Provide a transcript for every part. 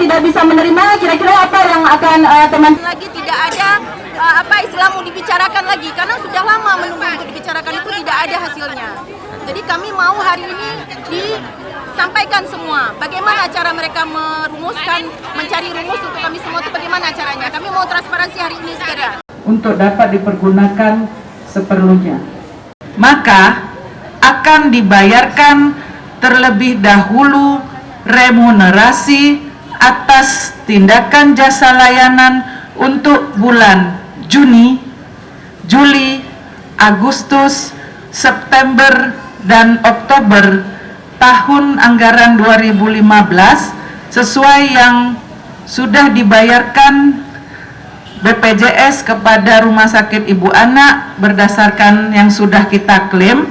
tidak bisa menerima, kira-kira apa yang akan teman lagi tidak ada apa istilah mau dibicarakan lagi karena sudah lama menunggu untuk dibicarakan itu tidak ada hasilnya. Jadi kami mau hari ini disampaikan semua bagaimana cara mereka merumuskan, mencari rumus untuk kami semua itu bagaimana caranya. Kami mau transparansi hari ini segera. Untuk dapat dipergunakan seperlunya. Maka akan dibayarkan terlebih dahulu remunerasi atas tindakan jasa layanan untuk bulan Juni, Juli, Agustus, September, dan Oktober tahun anggaran 2015 sesuai yang sudah dibayarkan BPJS kepada Rumah Sakit Ibu Anak berdasarkan yang sudah kita klaim.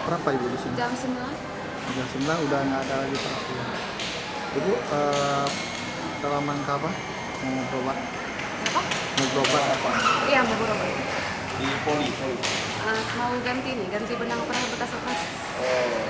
Berapa Ibu di sini? Jam 9. Jam 9 udah nggak ada lagi Pak. Ibu kelaman apa? Mau berobat? Apa? Mau berobat apa? Iya, mau berobat. Di poli. Mau ganti benang operasi bekas operasi. Oh.